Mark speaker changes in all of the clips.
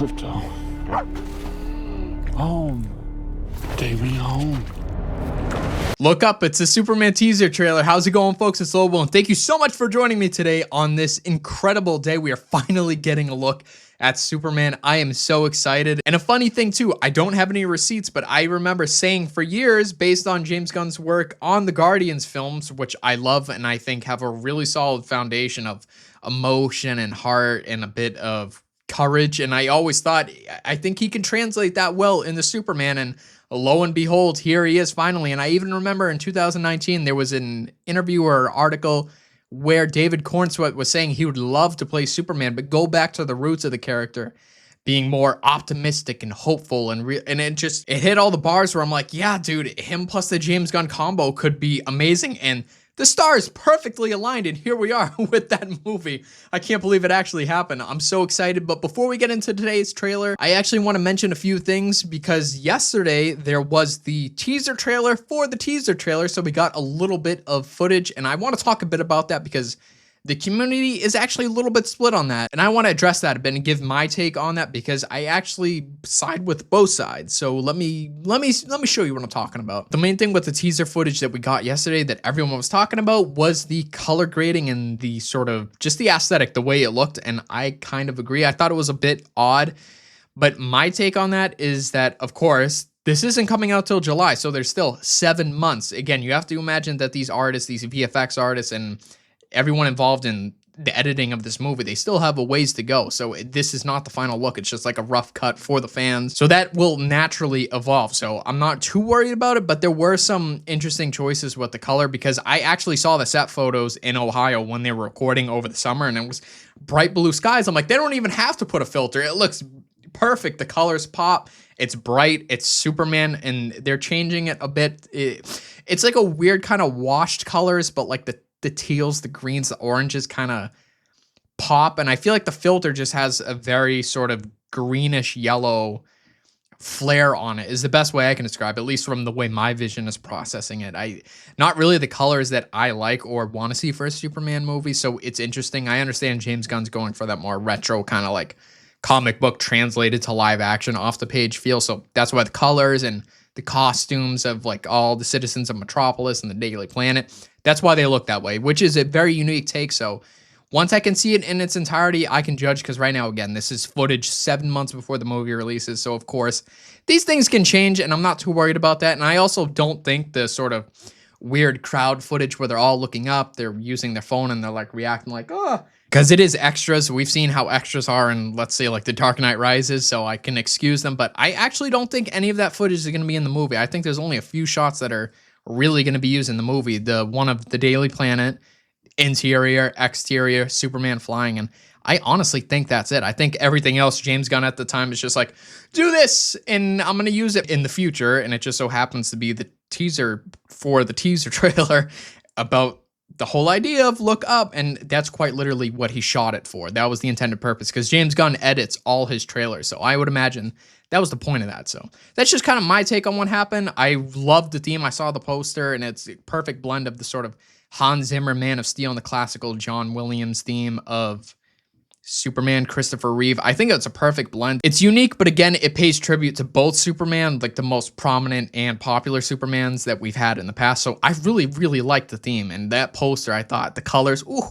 Speaker 1: Crypto. Home. Take me home.
Speaker 2: Look up, it's a Superman teaser trailer. How's it going, folks? It's Lobo, and thank you so much for joining me today on this incredible day. We are finally getting a look at Superman. I am so excited. And a funny thing too, I don't have any receipts, but I remember saying for years, based on James Gunn's work on the Guardians films, which I love and I think have a really solid foundation of emotion and heart and a bit of courage. And I always thought, I think he can translate that well into Superman. And lo and behold, here he is finally. And I even remember in 2019, there was an interview or article where David Cornsweet was saying he would love to play Superman, but go back to the roots of the character, being more optimistic and hopeful. And it hit all the bars where I'm like, yeah, dude, him plus the James Gunn combo could be amazing. And the stars perfectly aligned, and here we are with that movie. I can't believe it actually happened. I'm so excited. But before we get into today's trailer, I actually want to mention a few things because yesterday there was the teaser trailer for the teaser trailer. So we got a little bit of footage, and I want to talk a bit about that because the community is actually a little bit split on that. And I want to address that a bit and give my take on that because I actually side with both sides. So let me show you what I'm talking about. The main thing with the teaser footage that we got yesterday that everyone was talking about was the color grading and the sort of just the aesthetic, the way it looked. And I kind of agree. I thought it was a bit odd, but my take on that is that, of course, this isn't coming out till July. So there's still 7 months. Again, you have to imagine that these artists, these VFX artists and everyone involved in the editing of this movie, they still have a ways to go. So this is not the final look. It's just like a rough cut for the fans. So that will naturally evolve. So I'm not too worried about it, but there were some interesting choices with the color because I actually saw the set photos in Ohio when they were recording over the summer and it was bright blue skies. I'm like, they don't even have to put a filter. It looks perfect. The colors pop. It's bright. It's Superman and they're changing it a bit. It's like a weird kind of washed colors, but like the teals, the greens, the oranges kind of pop. And I feel like the filter just has a very sort of greenish yellow flare on it is the best way I can describe it, at least from the way my vision is processing it. Not really the colors that I like or want to see for a Superman movie. So it's interesting. I understand James Gunn's going for that more retro kind of like comic book translated to live action off the page feel. So that's why the colors and the costumes of like all the citizens of Metropolis and the Daily Planet, that's why they look that way, which is a very unique take. So once I can see it in its entirety, I can judge because right now, again, this is footage 7 months before the movie releases. So of course, these things can change and I'm not too worried about that. And I also don't think the sort of weird crowd footage where they're all looking up, they're using their phone and they're like reacting like, oh, because it is extras. We've seen how extras are in, let's say, like The Dark Knight Rises, so I can excuse them. But I actually don't think any of that footage is going to be in the movie. I think there's only a few shots that are really going to be used in the movie. The one of the Daily Planet, interior, exterior, Superman flying. And I honestly think that's it. I think everything else, James Gunn at the time is just like, do this, and I'm going to use it in the future. And it just so happens to be the teaser for the teaser trailer about the whole idea of look up, and that's quite literally what he shot it for. That was the intended purpose because James Gunn edits all his trailers. So I would imagine that was the point of that. So that's just kind of my take on what happened. I loved the theme. I saw the poster and it's a perfect blend of the sort of Hans Zimmer Man of Steel and the classical John Williams theme of Superman, Christopher Reeve. I think it's a perfect blend. It's unique, but again, it pays tribute to both Superman, like the most prominent and popular Supermans that we've had in the past. So I really, really liked the theme. And that poster, I thought the colors, ooh.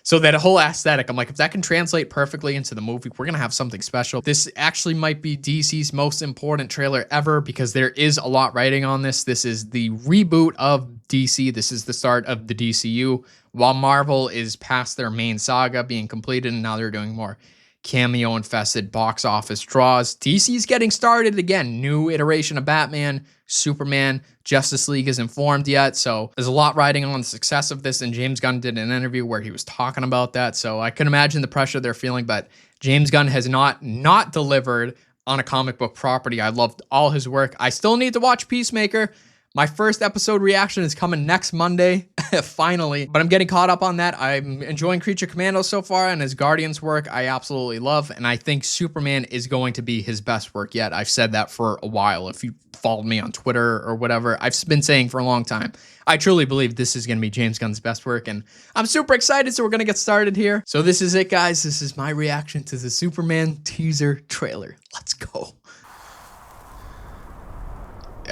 Speaker 2: So that whole aesthetic, I'm like, if that can translate perfectly into the movie, we're going to have something special. This actually might be DC's most important trailer ever because there is a lot riding on this. This is the reboot of DC. This is the start of the DCU. While Marvel is past their main saga being completed and now they're doing more cameo-infested box office draws, DC's getting started again. New iteration of Batman, Superman, Justice League isn't formed yet, so there's a lot riding on the success of this, and James Gunn did an interview where he was talking about that, so I can imagine the pressure they're feeling, but James Gunn has not delivered on a comic book property. I loved all his work. I still need to watch Peacemaker, My first episode reaction is coming next Monday, finally. But I'm getting caught up on that. I'm enjoying Creature Commando so far, and his Guardians work I absolutely love. And I think Superman is going to be his best work yet. I've said that for a while. If you followed me on Twitter or whatever, I've been saying for a long time. I truly believe this is going to be James Gunn's best work, and I'm super excited, so we're going to get started here. So this is it, guys. This is my reaction to the Superman teaser trailer. Let's go.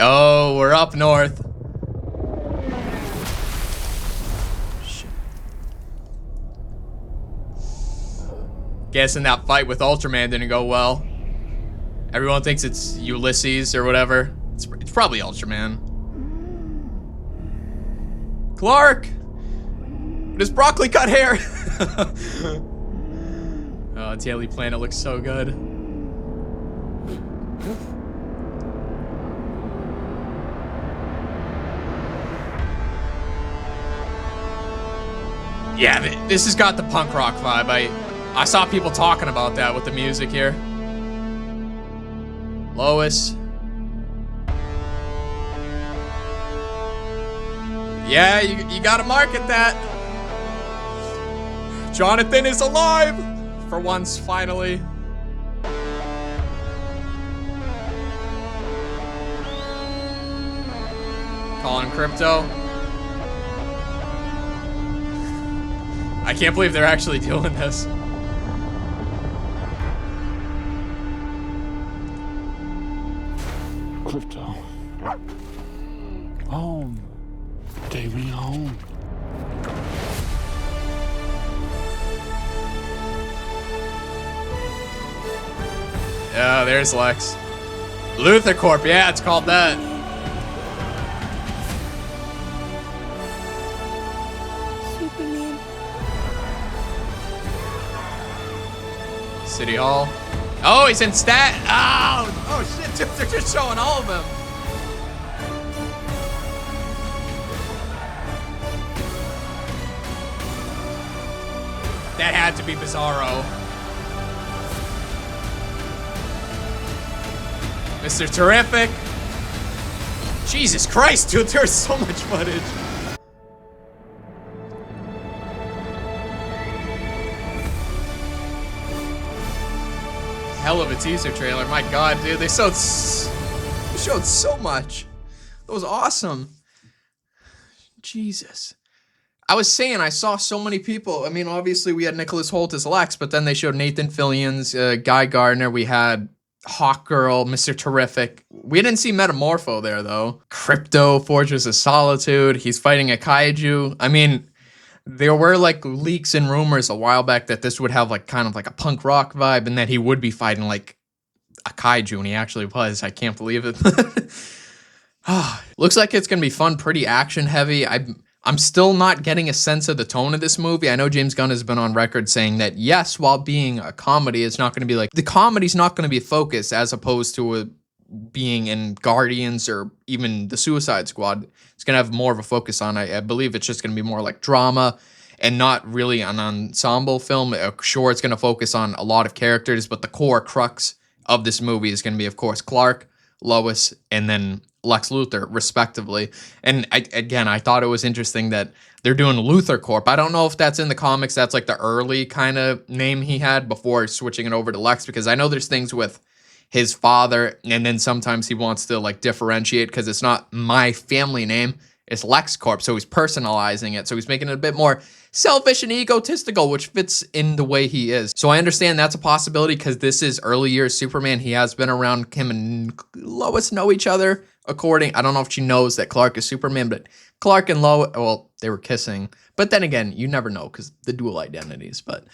Speaker 2: Oh, we're up north. Shit. Guessing that fight with Ultraman didn't go well. Everyone thinks it's Ulysses or whatever. It's probably Ultraman. Clark! His broccoli cut hair! Oh, Daily Planet looks so good. Yeah, this has got the punk rock vibe. I saw people talking about that with the music here. Lois. Yeah, you gotta market that. Jonathan is alive! For once, finally. Calling Crypto. I can't believe they're actually doing this.
Speaker 1: Crypto. Home. Take me home.
Speaker 2: Yeah, there's Lex. Luthor Corp, yeah, it's called that.
Speaker 3: Superman.
Speaker 2: City Hall. Oh, he's in Stat. Oh shit, dude, they're just showing all of them. That had to be Bizarro. Mr. Terrific. Jesus Christ, dude, there's so much footage. Hell of a teaser trailer. My God, dude, they showed so much. That was awesome. Jesus. I was saying, I saw so many people. I mean, obviously we had Nicholas Hoult as Lex, but then they showed Nathan Fillion's, Guy Gardner. We had Hawkgirl, Mr. Terrific. We didn't see Metamorpho there, though. Crypto, Fortress of Solitude. He's fighting a kaiju. I mean, there were like leaks and rumors a while back that this would have like kind of like a punk rock vibe and that he would be fighting like a kaiju, and he actually was. I can't believe it. Looks like it's going to be fun, pretty action heavy. I'm still not getting a sense of the tone of this movie. I know James Gunn has been on record saying that, yes, while being a comedy, it's not going to be like, the comedy's not going to be a focus as opposed to being in Guardians or even the Suicide Squad. It's going to have more of a focus on, I believe it's just going to be more like drama and not really an ensemble film. Sure, it's going to focus on a lot of characters, but the core crux of this movie is going to be, of course, Clark, Lois, and then Lex Luthor, respectively. And I thought it was interesting that they're doing Luthor Corp. I don't know if that's in the comics. That's like the early kind of name he had before switching it over to Lex, because I know there's things with his father, and then sometimes he wants to like differentiate because it's not my family name, it's LexCorp, so he's personalizing it, so he's making it a bit more selfish and egotistical, which fits in the way he is. So I understand that's a possibility because this is early years Superman. He has been around. Him and Lois know each other, I don't know if she knows that Clark is Superman, but Clark and Lois, well, they were kissing, but then again, you never know because the dual identities, but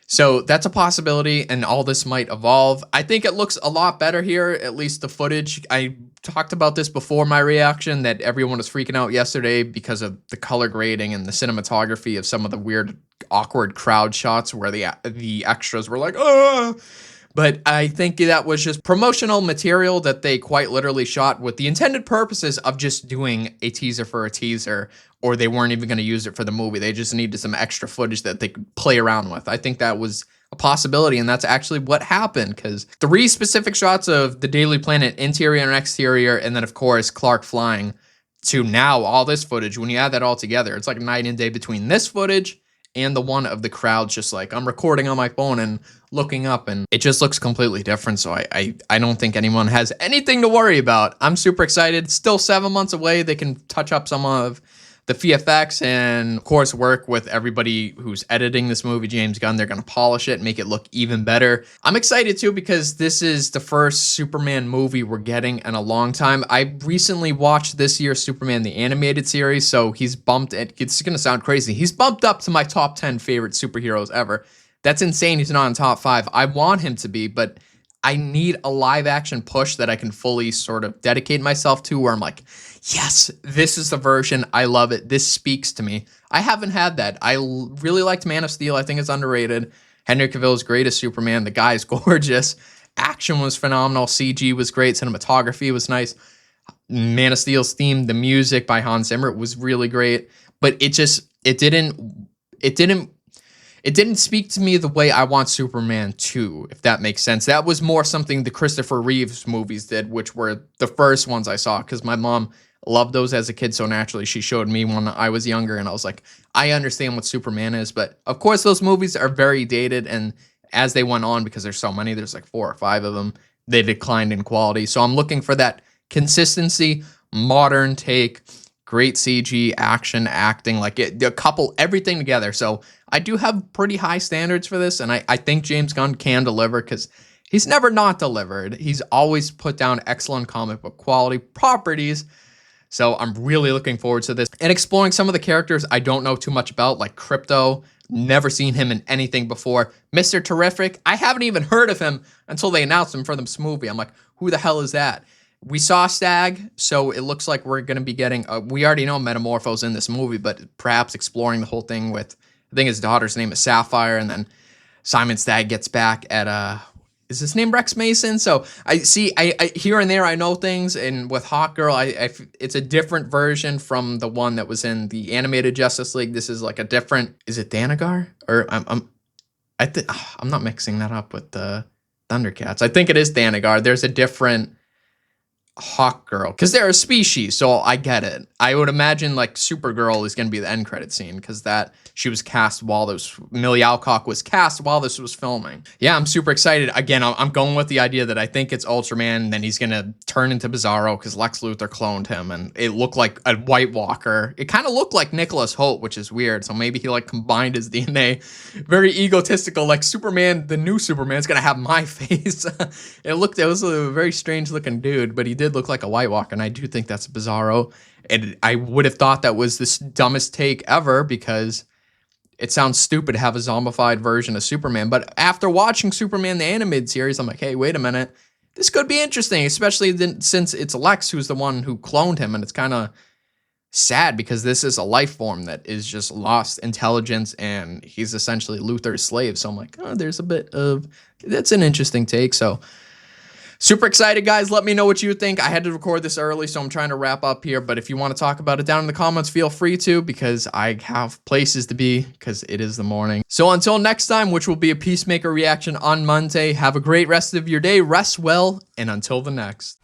Speaker 2: so that's a possibility, and all this might evolve. I think it looks a lot better here, at least the footage. I talked about this before my reaction, that everyone was freaking out yesterday because of the color grading and the cinematography of some of the weird, awkward crowd shots where the extras were like, oh. But I think that was just promotional material that they quite literally shot with the intended purposes of just doing a teaser for a teaser, or they weren't even going to use it for the movie. They just needed some extra footage that they could play around with. I think that was a possibility, and that's actually what happened, because 3 specific shots of the Daily Planet interior and exterior, and then of course Clark flying, to now all this footage, when you add that all together, it's like night and day between this footage and the one of the crowd just like, I'm recording on my phone and looking up, and it just looks completely different. So I don't think anyone has anything to worry about. I'm super excited. Still 7 months away. They can touch up some of the VFX and of course work with everybody who's editing this movie, James Gunn. They're going to polish it, make it look even better. I'm excited too, because this is the first Superman movie we're getting in a long time. I recently watched this year's Superman the Animated Series, so he's bumped, it's going to sound crazy, he's bumped up to my top 10 favorite superheroes ever. That's insane he's not in top 5. I want him to be, but I need a live action push that I can fully sort of dedicate myself to, where I'm like, yes, this is the version. I love it. This speaks to me. I haven't had that. I really liked Man of Steel. I think it's underrated. Henry Cavill is great as Superman. The guy is gorgeous. Action was phenomenal. CG was great. Cinematography was nice. Man of Steel's theme, the music by Hans Zimmer, was really great. But it didn't speak to me the way I want Superman 2, if that makes sense. That was more something the Christopher Reeves movies did, which were the first ones I saw, because my mom loved those as a kid, so naturally she showed me when I was younger, and I was like, I understand what Superman is. But of course those movies are very dated, and as they went on, because there's so many, there's like 4 or 5 of them, they declined in quality. So I'm looking for that consistency, modern take, great CG, action, acting, like a couple, everything together. So I do have pretty high standards for this, and I think James Gunn can deliver, because he's never not delivered. He's always put down excellent comic book quality properties. So I'm really looking forward to this and exploring some of the characters I don't know too much about, like Krypto. Never seen him in anything before. Mr. Terrific, I haven't even heard of him until they announced him for this movie. I'm like, who the hell is that? We saw Stag, so it looks like we're going to be getting, we already know Metamorpho's in this movie, but perhaps exploring the whole thing with, I think his daughter's name is Sapphire, and then Simon Stagg gets back at, is his name Rex Mason? So I see, I here and there I know things, and with Hawkgirl, it's a different version from the one that was in the animated Justice League. This is like a different, is it Thanagar? Or I'm not mixing that up with the Thundercats. I think it is Thanagar. There's a different Hawkgirl, because they're a species, so I get it. I would imagine like Supergirl is going to be the end credit scene, because that she was cast while this, Millie Alcock was cast while this was filming. Yeah, I'm super excited. Again, I'm going with the idea that I think it's Ultraman, and then he's going to turn into Bizarro, because Lex Luthor cloned him, and it looked like a White Walker. It kind of looked like Nicholas Hoult, which is weird, so maybe he like combined his DNA. Very egotistical, like Superman, the new Superman is going to have my face. It was a very strange looking dude, but he did look like a White Walker, and I do think that's Bizarro. And I would have thought that was the dumbest take ever, because it sounds stupid to have a zombified version of Superman. But after watching Superman the Animated Series, I'm like, hey, wait a minute. This could be interesting, especially since it's Lex who's the one who cloned him. And it's kind of sad, because this is a life form that is just lost intelligence, and he's essentially Luthor's slave. So I'm like, oh, there's a bit of, that's an interesting take. So super excited, guys. Let me know what you think. I had to record this early, so I'm trying to wrap up here. But if you want to talk about it down in the comments, feel free to, because I have places to be, because it is the morning. So until next time, which will be a Peacemaker reaction on Monday, have a great rest of your day. Rest well, and until the next.